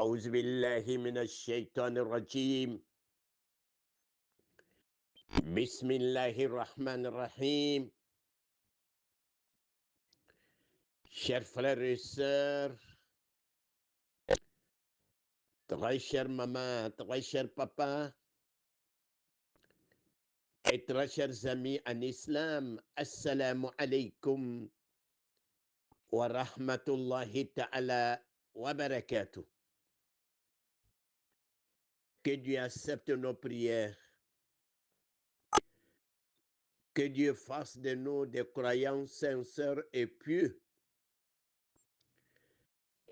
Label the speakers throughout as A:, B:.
A: أعوذ بالله من الشيطان الرجيم. بسم الله الرحمن الرحيم. Chers frères et sœurs, très chère maman, très cher papa et très chers amis en islam, assalamu alaikum wa rahmatullahi ta'ala wa barakatuh. Que Dieu accepte nos prières. Que Dieu fasse de nous des croyants sincères et pieux.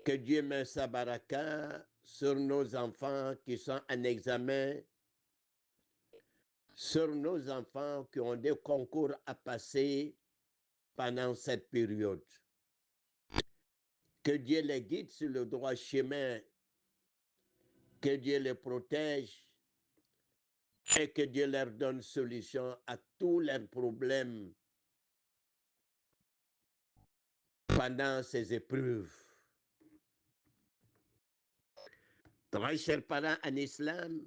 A: Que Dieu mette sa baraka sur nos enfants qui sont en examen, sur nos enfants qui ont des concours à passer pendant cette période. Que Dieu les guide sur le droit chemin, que Dieu les protège et que Dieu leur donne solution à tous leurs problèmes pendant ces épreuves. Très chers parents en islam,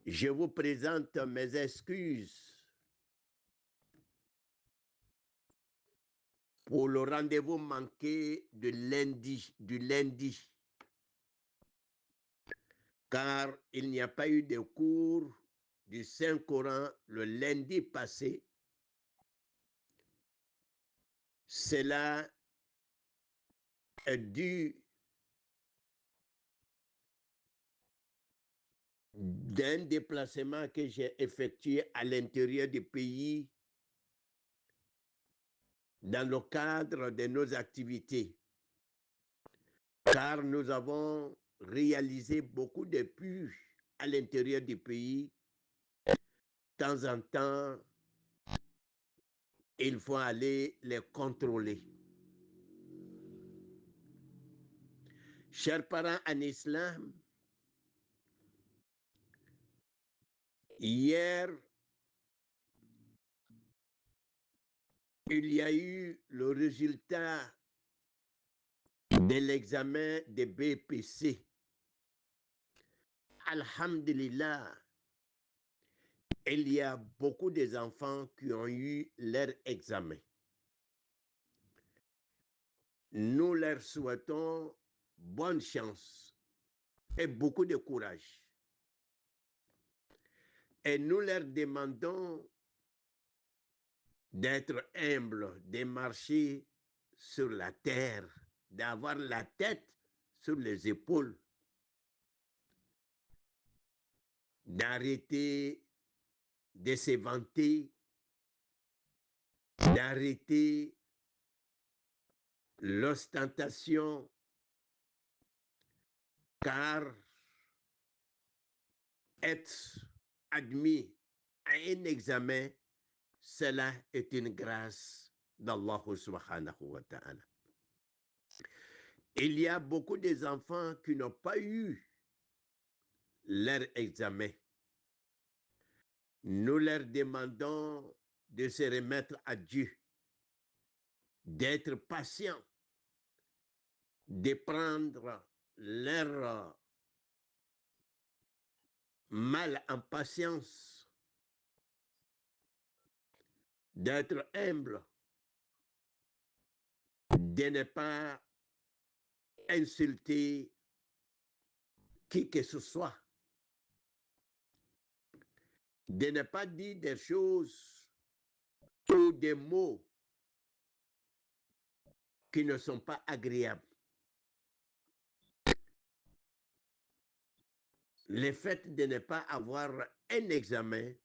A: je vous présente mes excuses pour le rendez-vous manqué du lundi, car il n'y a pas eu de cours du Saint-Coran le lundi passé. Cela est dû d'un déplacement que j'ai effectué à l'intérieur du pays dans le cadre de nos activités, car nous avons réalisé beaucoup de puits à l'intérieur du pays. De temps en temps, il faut aller les contrôler. Chers parents en islam, hier, il y a eu le résultat de l'examen de BPC. Alhamdulillah, il y a beaucoup d'enfants qui ont eu leur examen. Nous leur souhaitons bonne chance et beaucoup de courage. Et nous leur demandons d'être humbles, de marcher sur la terre, d'avoir la tête sur les épaules, d'arrêter de se vanter, d'arrêter l'ostentation, car être admis à un examen, cela est une grâce d'Allah subhanahu wa ta'ala. Il y a beaucoup d'enfants qui n'ont pas eu leur examen. Nous leur demandons de se remettre à Dieu, d'être patients, de prendre leur mal en patience, d'être humble, de ne pas insulter qui que ce soit, de ne pas dire des choses ou des mots qui ne sont pas agréables. Le fait de ne pas avoir un examen,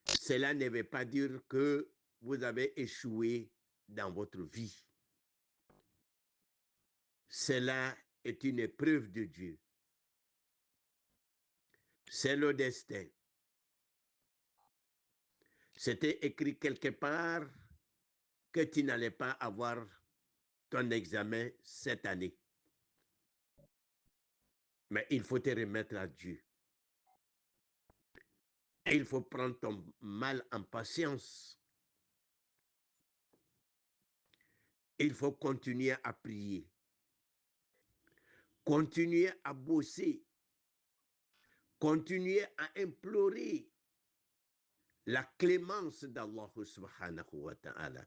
A: cela ne veut pas dire que vous avez échoué dans votre vie. Cela est une épreuve de Dieu. C'est le destin. C'était écrit quelque part que tu n'allais pas avoir ton examen cette année. Mais il faut te remettre à Dieu. Il faut prendre ton mal en patience. Il faut continuer à prier. continuez à bosser, continuez à implorer la clémence d'Allah subhanahu wa ta'ala.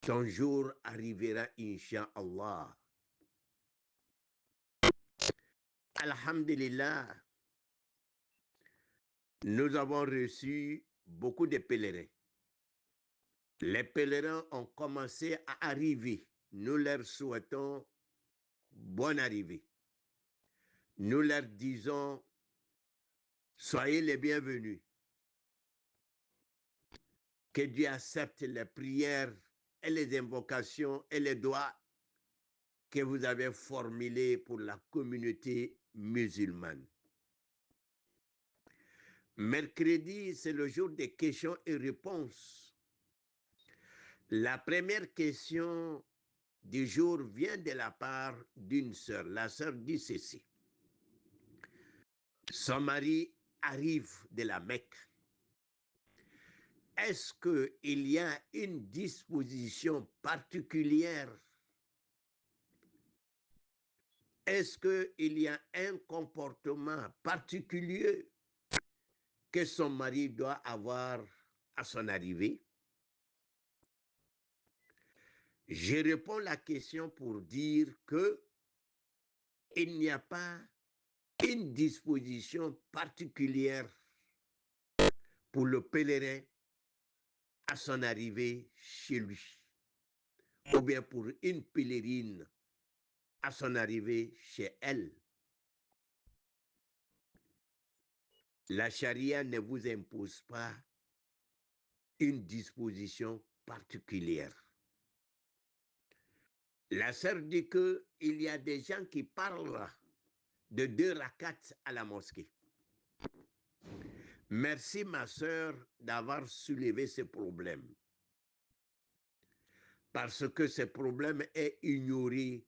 A: Ton jour arrivera, incha'Allah. Alhamdulillah, nous avons reçu beaucoup de pèlerins. Les pèlerins ont commencé à arriver. Nous leur souhaitons bonne arrivée. Nous leur disons, soyez les bienvenus. Que Dieu accepte les prières et les invocations et les doigts que vous avez formulés pour la communauté musulmane. Mercredi, c'est le jour des questions et réponses. La première question du jour vient de la part d'une sœur. La sœur dit ceci. Son mari arrive de la Mecque. Est-ce qu'il y a une disposition particulière? Est-ce qu'il y a un comportement particulier que son mari doit avoir à son arrivée? Je réponds à la question pour dire que il n'y a pas une disposition particulière pour le pèlerin à son arrivée chez lui, ou bien pour une pèlerine à son arrivée chez elle. La charia ne vous impose pas une disposition particulière. La sœur dit qu'il y a des gens qui parlent de 2 rakats à la mosquée. Merci ma sœur d'avoir soulevé ce problème. Parce que ce problème est ignoré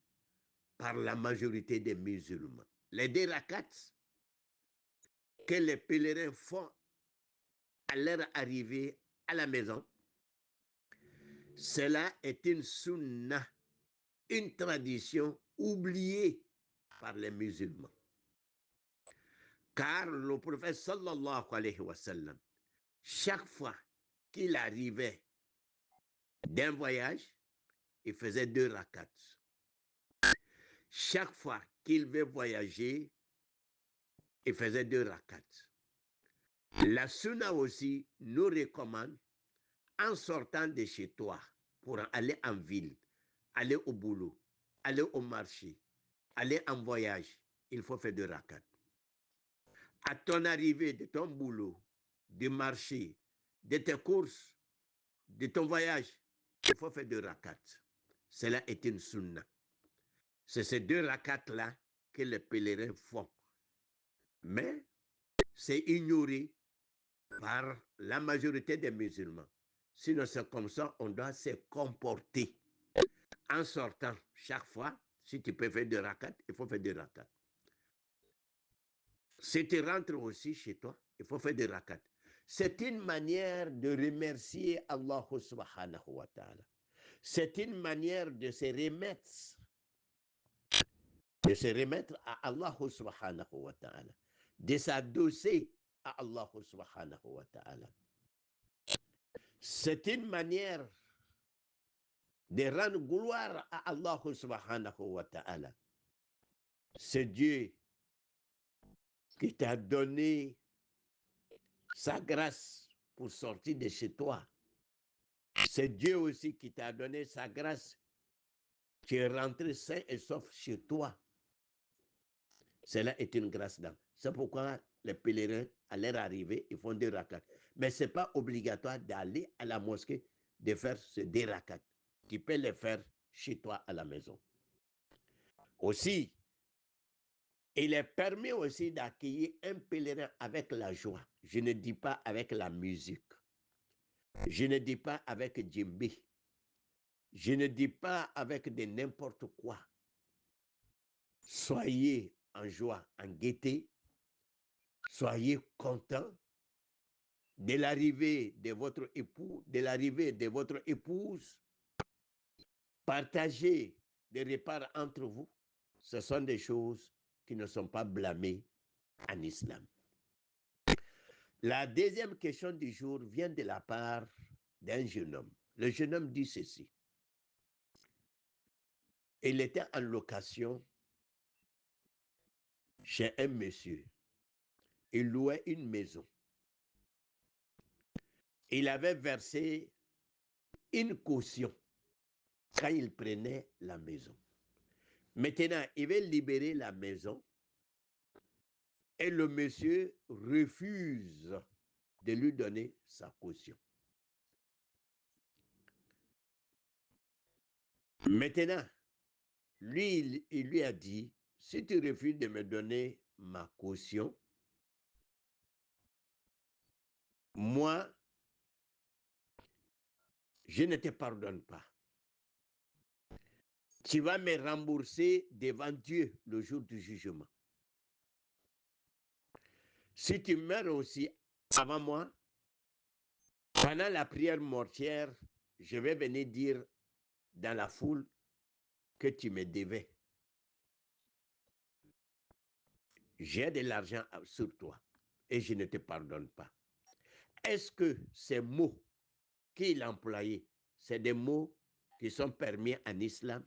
A: par la majorité des musulmans. Les 2 rakats que les pèlerins font à leur arrivée à la maison, cela est une sunna, une tradition oubliée par les musulmans. Car le prophète sallallahu alayhi wa sallam, chaque fois qu'il arrivait d'un voyage, il faisait 2 rakats. Chaque fois qu'il veut voyager, il faisait 2 rakats. La sunna aussi nous recommande, en sortant de chez toi pour aller en ville, aller au boulot, aller au marché, aller en voyage, il faut faire 2 rakats. À ton arrivée de ton boulot, du marché, de tes courses, de ton voyage, il faut faire 2 rakats. Cela est une sunna. C'est ces 2 rakats-là que les pèlerins font. Mais c'est ignoré par la majorité des musulmans. Sinon, c'est comme ça, on doit se comporter. En sortant chaque fois, si tu peux faire 2 rakats, il faut faire 2 rakats. Si tu rentres aussi chez toi, il faut faire 2 rakats. C'est une manière de remercier Allah subhanahu wa ta'ala. C'est une manière de se remettre à Allah subhanahu wa ta'ala, de s'adosser à Allah subhanahu wa ta'ala. C'est une manière de rendre gloire à Allah subhanahu wa ta'ala. C'est Dieu qui t'a donné sa grâce pour sortir de chez toi. C'est Dieu aussi qui t'a donné sa grâce. Tu es rentré sain et sauf chez toi. Cela est une grâce d'âme. C'est pourquoi les pèlerins, à leur arrivée, ils font 2 rakats. Mais ce n'est pas obligatoire d'aller à la mosquée de faire ces 2 rakats. Tu peux les faire chez toi à la maison. Aussi, il est permis aussi d'accueillir un pèlerin avec la joie. Je ne dis pas avec la musique. Je ne dis pas avec djembé. Je ne dis pas avec de n'importe quoi. Soyez en joie, en gaieté. Soyez contents de l'arrivée de votre époux, de l'arrivée de votre épouse. Partagez des repas entre vous, ce sont des choses qui ne sont pas blâmées en islam. La deuxième question du jour vient de la part d'un jeune homme. Le jeune homme dit ceci. Il était en location chez un monsieur. Il louait une maison. Il avait versé une caution quand il prenait la maison. Maintenant, il veut libérer la maison et le monsieur refuse de lui donner sa caution. Maintenant, lui, il lui a dit, si tu refuses de me donner ma caution, moi, je ne te pardonne pas. Tu vas me rembourser devant Dieu le jour du jugement. Si tu meurs aussi avant moi, pendant la prière mortière, je vais venir dire dans la foule que tu me devais. J'ai de l'argent sur toi et je ne te pardonne pas. Est-ce que ces mots qu'il a employés, c'est des mots qui sont permis en islam?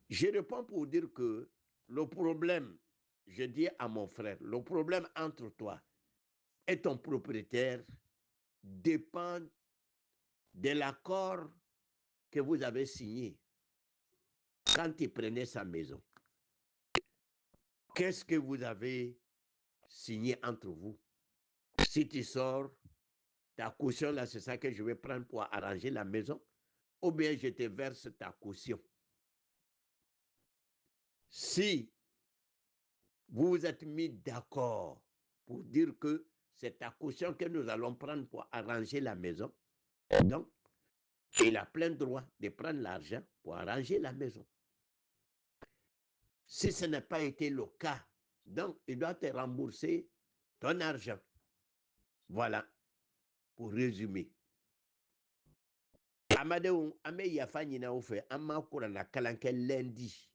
A: Je réponds pour dire que le problème, je dis à mon frère, le problème entre toi et ton propriétaire dépend de l'accord que vous avez signé quand il prenait sa maison. Qu'est-ce que vous avez signé entre vous? Si tu sors, ta caution là, c'est ça que je vais prendre pour arranger la maison, ou bien je te verse ta caution. Si vous vous êtes mis d'accord pour dire que c'est ta caution que nous allons prendre pour arranger la maison, donc il a plein droit de prendre l'argent pour arranger la maison. Si ce n'a pas été le cas, donc il doit te rembourser ton argent. Voilà, pour résumer. Amadeou, ame yafa nyina ou fait, amma kura na kalanke lundi.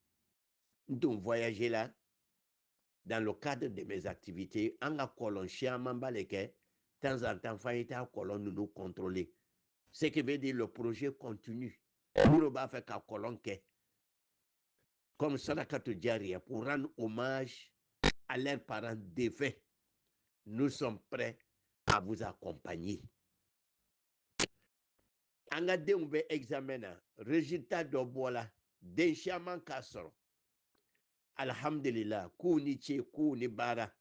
A: Nous voyager là, dans le cadre de mes activités, en a colon chien mambaleke, temps en temps, faillita colon nous contrôler. Ce qui veut dire le projet continue. Nous va faire qu'à colon comme ça, la Diaria, pour rendre hommage à leurs parents défunts. Nous sommes prêts à vous accompagner. An ka denw bɛ examen na résultat dɔ bɔla den caman k'a sɔrɔ alhamdulillah k'u ni ce k'u ni baara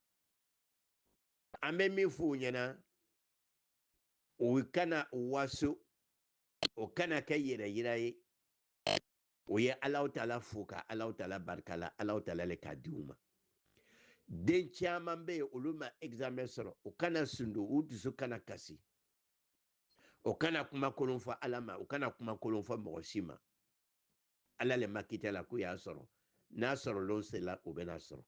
A: an bɛ min f'u ɲɛna o kana waso o kana kɛ yɛrɛ yira ye o ye Alahu Taala fo ka Alahu Taala barika la Alahu Taala le k'a di u ma den caman bɛ yen olu ma examen sɔrɔ o kana sundu u dusu kana kasi o kana kuma kolon fɔ Ala ma o kana kuma kolon fɔ mɔgɔ si ma Ala le ma kita la k'u y'a sɔrɔ n'a sɔrɔlen sera o bɛna sɔrɔ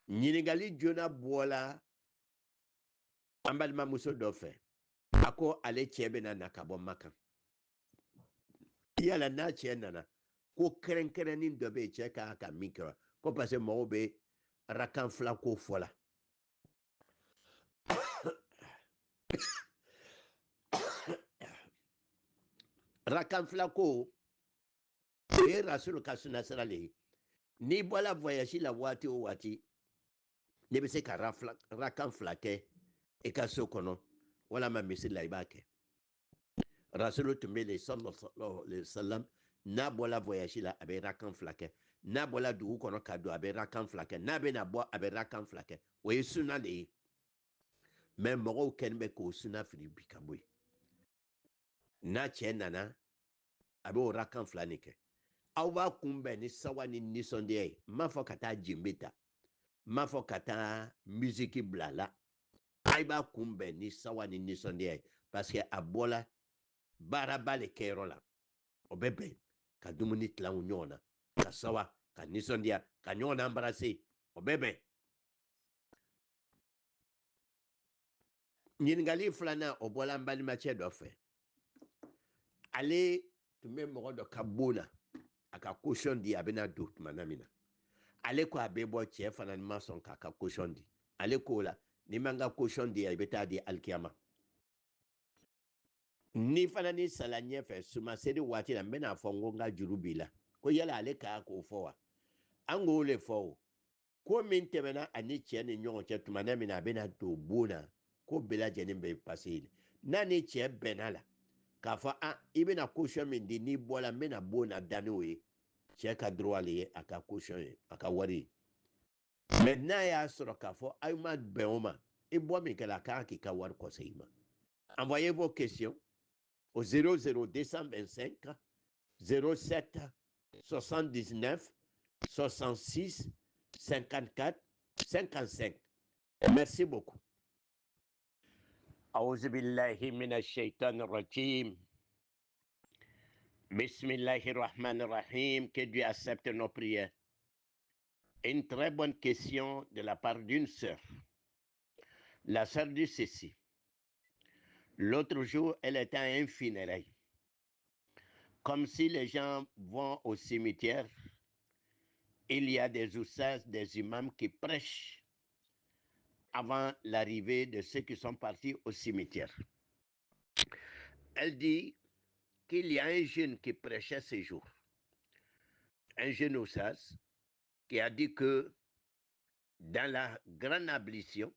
A: ɲininkali joona bɔla an balimamuso dɔ fɛ a ko ale cɛ bɛna na ka bɔ Makan yala n'a cɛ nana ko kɛrɛnkɛrɛnnin dɔ bɛ yen cɛ ka ka min kɛ ko parce que mɔgɔw bɛ rakan fila ko fɔ la rakan fila ko o ye rasulu ka sunasira le ye n'i bɔra voyage la waati o waati ne bɛ se ka rakan fila kɛ i ka so kɔnɔ walama misiri la i b'a kɛ rasulu tun bɛ le sallallahu alaihi wasallam n'a bɔra voyage la a bɛ rakan fila kɛ n'a bɔra dugu kɔnɔ ka don a bɛ rakan fila kɛ n'a bɛna bɔ a bɛ rakan fila kɛ o ye suna de ye mais mɔgɔw kɛlen bɛ k'o suna fili bi ka bɔ yen n'a cɛ nana a bɛ o rakan fila nin kɛ aw b'a kunbɛn ni sawa ni nisɔndiya ye n m'a fɔ ka taa jenbe ta n m'a fɔ ka taa misiki bila a la a b'a kunbɛn ni sawa ni nisɔndiya ye parce que a bɔra baaraba le kɛyɔrɔ la o bɛ bɛn ka dumuni tilan u ɲɔgɔn na ka sawa ka nisɔndiya ka ɲɔgɔn embrasser o bɛ bɛn ɲininkali filanan o bɔla n balimacɛ dɔ fɛ ale tun bɛ mɔgɔ dɔ ka bon na a ka caution di a bɛna don tumana min na ale ko a bɛ bɔ cɛ fana ma sɔn k'a ka caution di ale ko la n'i man ka caution di i bɛ taa di alikiyama ni fana ni sala ɲɛfɛ sumaseri waati la n bɛna fɔ n ko n ka juru b'i la ko yala ale k'a k'o fɔ wa an k'o le fɔ o ko min tɛmɛna ani cɛ ni ɲɔgɔn cɛ tumana min na a bɛna don bon na ko bɛɛ lajɛlen bɛ passer n'a ni cɛ bɛnna la k'a fɔ i bɛna caution min di n'i bɔla n bɛna bon na da n'o ye cɛ ka droit le ye a ka caution ye a ka wari ye mais n'a y'a sɔrɔ k'a fɔ aw ma bɛn o ma i bɔ min kɛla a kan k'i ka wari kɔsegin i ma envoyez vos questions au 00225 07 79 66 54 55. Merci beaucoup. أعوذ بالله من الشيطان الرجيم. Bismillahirrahmanirrahim. Que Dieu accepte nos prières. Une très bonne question de la part d'une sœur. La sœur dit ceci. L'autre jour, elle était à un funérail. Comme si les gens vont au cimetière, il y a des oussages, des imams qui prêchent avant l'arrivée de ceux qui sont partis au cimetière. Elle dit qu'il y a un jeune qui prêchait ce jour, un jeune oussage, qui a dit que dans la grande ablution,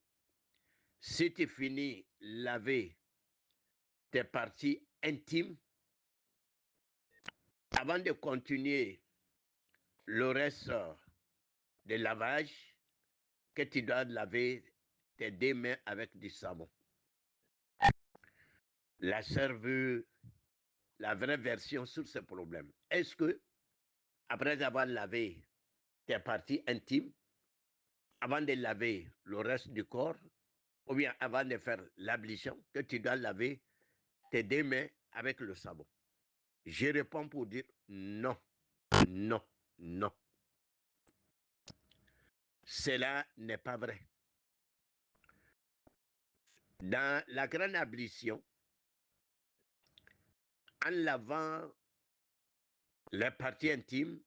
A: si tu finis laver tes parties intimes, avant de continuer le reste de lavage, que tu dois laver tes deux mains avec du savon. La sœur veut la vraie version sur ce problème. Est-ce que, après avoir lavé tes parties intimes, avant de laver le reste du corps, ou bien avant de faire l'ablution, que tu dois laver tes deux mains avec le savon? Je réponds pour dire non, non, non. Cela n'est pas vrai. Dans la grande ablution, en lavant les parties intimes,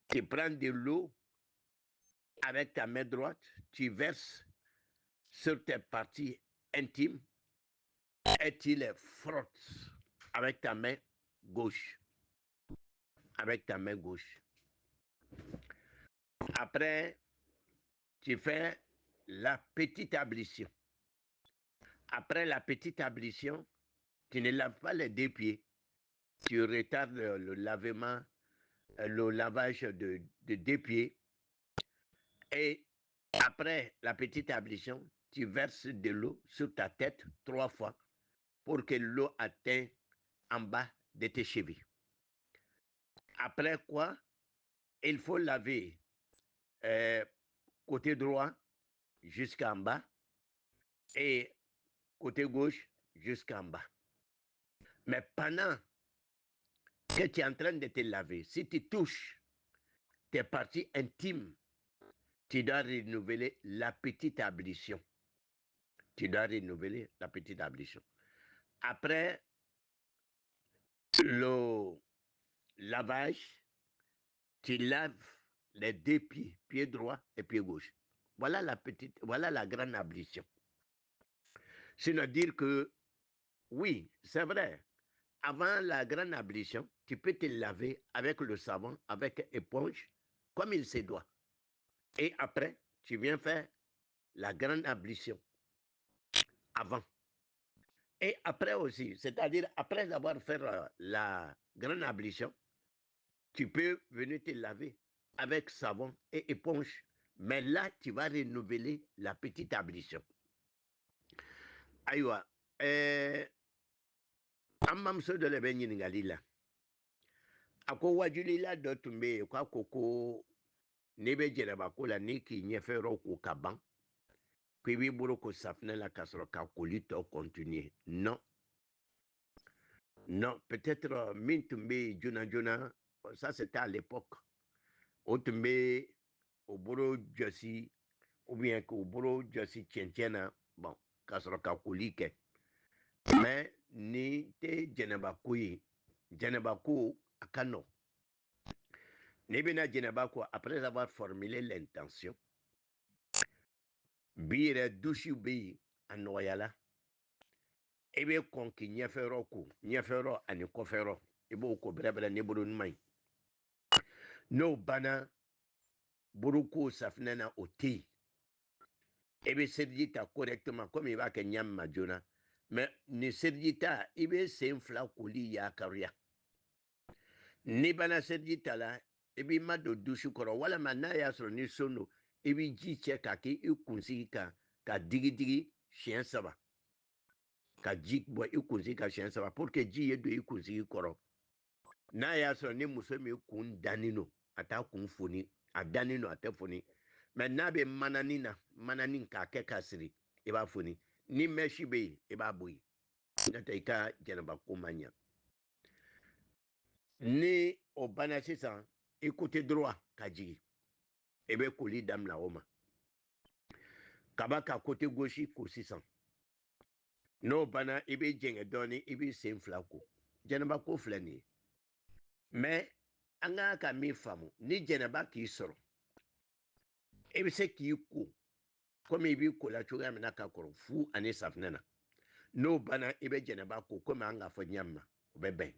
A: tu prends de l'eau avec ta main droite, tu verses sur tes parties intimes et tu les frottes avec ta main gauche. Avec ta main gauche. Après, tu fais la petite ablution. Après la petite ablution, tu ne laves pas les deux pieds. Tu retardes le lavement, le lavage de deux pieds. Et après la petite ablution, tu verses de l'eau sur ta tête 3 fois pour que l'eau atteigne en bas de tes chevilles. Après quoi, il faut laver côté droit jusqu'en bas et côté gauche jusqu'en bas. Mais pendant que tu es en train de te laver, si tu touches tes parties intimes, tu dois renouveler la petite ablution. Tu dois renouveler la petite ablution. Après le lavage, tu laves les deux pieds, pied droit et pied gauche. Voilà la grande ablution. C'est-à-dire dire que, oui, c'est vrai, avant la grande ablution, tu peux te laver avec le savon, avec éponge, comme il se doit. Et après, tu viens faire la grande ablution. Avant. Et après aussi, c'est-à-dire après avoir fait la grande ablution, tu peux venir te laver avec savon et éponge. Mais là, tu vas renouveler la petite ablution. Aïwa, amamso de l'ebe ɲininkali la. A ko wajulila dɔ tun bɛ yen k'a ko n'i bɛ jɛnɛba ko la n'i k'i ɲɛfɛ yɔrɔ ko ka ban ko i b'i bolo ko safinɛ la ka sɔrɔ ka koli tɔ continuer. Non. Non, peut-être min tun bɛ yen joona joona, ça c'était à l'époque. O tun bɛ o bolo jɔsi ou bien k'o bolo jɔsi cɛncɛn na, bon, ka sɔrɔ ka koli kɛ. Mais ni tɛ jɛnɛba ko ye, Djenebako à Kano. Nebina Djenebako, après avoir formulé l'intention, bire douche bi à Noyala, ebe konki nyefero ku, nyefero ani kofero, ebo ko brebra neburu nmai. No bana buruku safnana oti. Ebe serjita correctement comme il va que nyam majona. Mais ni serjita, ebe senfla kuli ya karia. Ni bana serjita la, ebe mado douche koro, wala manaya sur ni sono, ebe ji che kaki ikunsi ka digi digi chien saba. Ka jik bo ikunsi ka chien saba, pour que ji yedo ikunsi koro. Na ya sur ni musemi kun danino, ata kun foni, a danino ate foni. Mais n'a be mananin ka ke kasiri e b'a foni ni meshi be e b'a boyi n'ata i ka jɛnɛba ko man ɲa ni o banna sisan i côté droit ka jigi e be koli damina o ma kaba ka côté gauche ko sisan n'o banna i be jɛngɛ dɔɔni i b'i sen fila ko jɛnɛba ko filɛ nin ye mais an ka ka min faamu ni jɛnɛba k'i sɔrɔ e be se k'i ko komi i b'i ko la cogoya min na ka kɔrɔ fu ani safinɛ na n'o banna i bɛ jɛnɛba ko komi an k'a fɔ ɲa min na o bɛ bɛn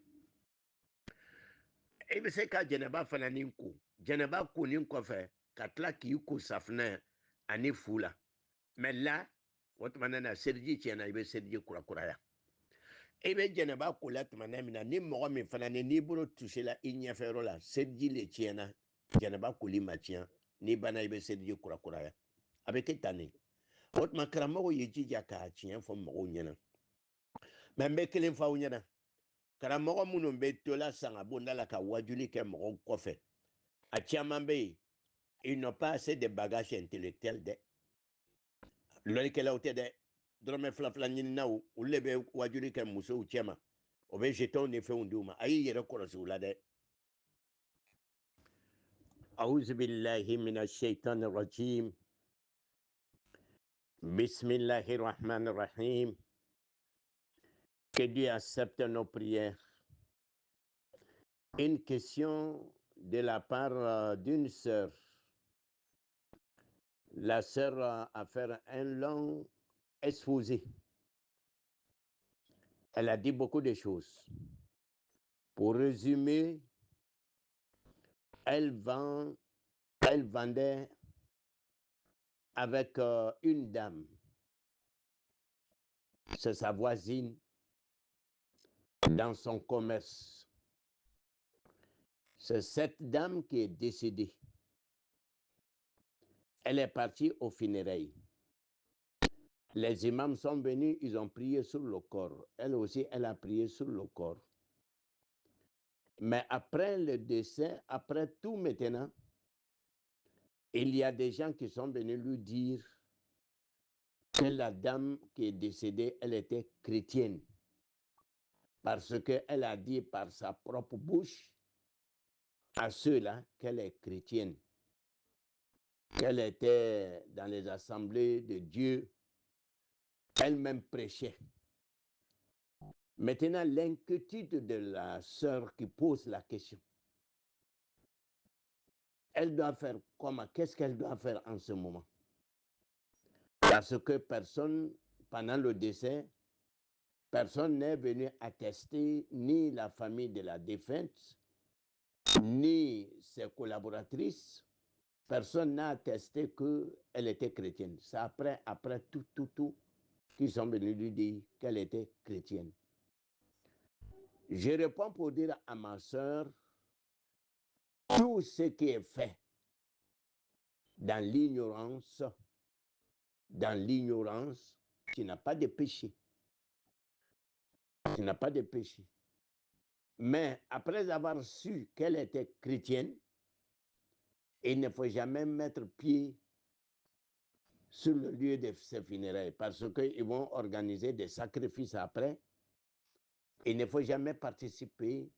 A: i bɛ se ka jɛnɛba fana ni ko jɛnɛba ko nin kɔfɛ ka tila k'i ko safinɛ ani fu la mɛ la o tuma na seliji tiɲɛna i bɛ seliji kurakuraya i bɛ jɛnɛba ko la tuma min na ni mɔgɔ min fana ni n'i bolo tusela i ɲɛfɛyɔrɔ la seliji le tiɲɛna jɛnɛba koli ma tiɲɛ n'i banna i bɛ seliji kurakuraya a bɛ kɛ tan de o tuma karamɔgɔw ye jija k'a tiɲɛ fɔ mɔgɔw ɲɛna mɛ n bɛ kelen f'aw ɲɛna karamɔgɔ minnu bɛ tola sanga bonda la ka wajuli kɛ mɔgɔw kɔfɛ a caman bɛ yen ils n'ont pas assez de bagage intellectuel dɛ lɔlikɛlaw tɛ dɛ dɔrɔmɛ fila fila ɲininaw olu de bɛ wajuli kɛ musow cɛma o bɛ jetonw ni fɛnw d'u ma a y'i yɛrɛ kɔlɔsi u la dɛ أعوذ بالله من الشيطان الرجيم بسم الله الرحمن الرحيم que Dieu accepte nos prières. Une question de la part d'une sœur. La sœur a fait un long exposé. Elle a dit beaucoup de choses. Pour résumer, elle vendait avec une dame. C'est sa voisine dans son commerce. C'est cette dame qui est décédée. Elle est partie aux funérailles. Les imams sont venus, ils ont prié sur le corps. Elle aussi, elle a prié sur le corps. Mais après le décès, après tout maintenant, il y a des gens qui sont venus lui dire que la dame qui est décédée, elle était chrétienne. Parce qu'elle a dit par sa propre bouche à ceux-là qu'elle est chrétienne. Qu'elle était dans les assemblées de Dieu. Elle-même prêchait. Maintenant, l'inquiétude de la sœur qui pose la question. Elle doit faire comment? Qu'est-ce qu'elle doit faire en ce moment? Parce que personne, pendant le décès, personne n'est venu attester, ni la famille de la défunte, ni ses collaboratrices. Personne n'a attesté qu'elle était chrétienne. C'est après tout, qu'ils sont venus lui dire qu'elle était chrétienne. Je réponds pour dire à ma soeur, tout ce qui est fait dans l'ignorance, tu n'as pas de péché. Tu n'as pas de péché. Mais après avoir su qu'elle était chrétienne, il ne faut jamais mettre pied sur le lieu de ses funérailles parce qu'ils vont organiser des sacrifices après. Il ne faut jamais participer.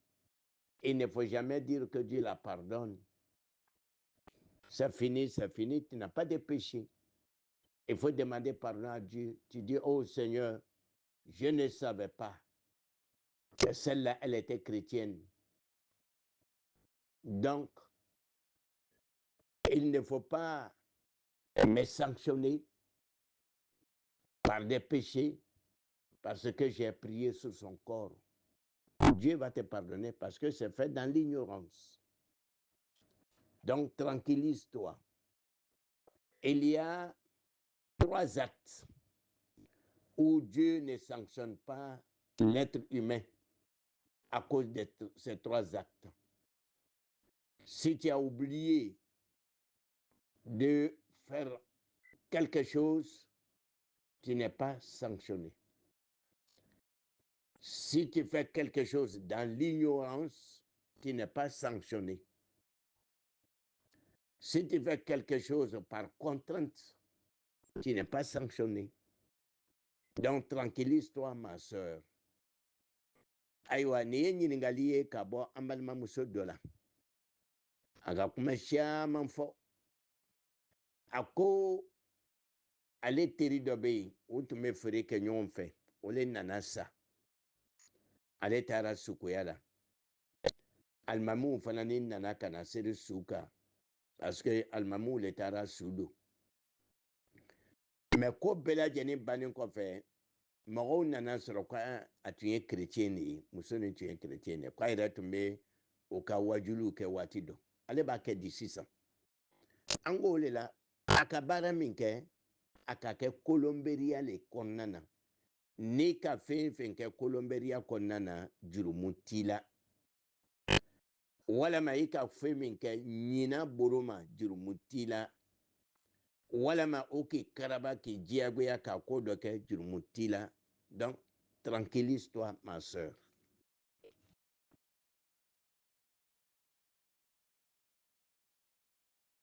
A: Il ne faut jamais dire que Dieu la pardonne. C'est fini, tu n'as pas de péché. Il faut demander pardon à Dieu. Tu dis, oh Seigneur, je ne savais pas. Celle-là, elle était chrétienne. Donc, il ne faut pas me sanctionner par des péchés parce que j'ai prié sur son corps. Dieu va te pardonner parce que c'est fait dans l'ignorance. Donc, tranquillise-toi. Il y a 3 actes où Dieu ne sanctionne pas l'être humain à cause de ces 3 actes. Si tu as oublié de faire quelque chose, tu n'es pas sanctionné. Si tu fais quelque chose dans l'ignorance, tu n'es pas sanctionné. Si tu fais quelque chose par contrainte, tu n'es pas sanctionné. Donc, tranquillise-toi, ma soeur. Ayiwa, nin ye ɲininkali ye ka bɔ an balimamuso dɔ la. A ka kuma caman fɔ. A ko ale teri dɔ bɛ yen, o tun bɛ feere kɛ ɲɔgɔn fɛ. O le nana sa. Ale taara sukoya la. Alimamiw fana ni nana ka na seri su kan. Parce que alimamiw le taara su don. Mais ko bɛɛ lajɛlen bannen kɔfɛ, mɔgɔw nana sɔrɔ ko a tun ye chrétien de ye. Muso nin tun ye chrétien de ye. K'a yɛrɛ tun bɛ o ka wajuliw kɛ waati dɔn. Ale b'a kɛ di sisan. An k'o de la, a ka baara min kɛ, a ka kɛ kolonberiya le kɔnɔna na. N'i ka fɛn fɛn kɛ kolonberiya kɔnɔna na, jurumu t'i la. Walama i ka fɛn min kɛ ɲinan bolo ma, jurumu t'i la. Walama o k'i karaba k'i diyagoya ka ko dɔ kɛ, jurumu t'i la. Donc, tranquillise-toi, ma soeur.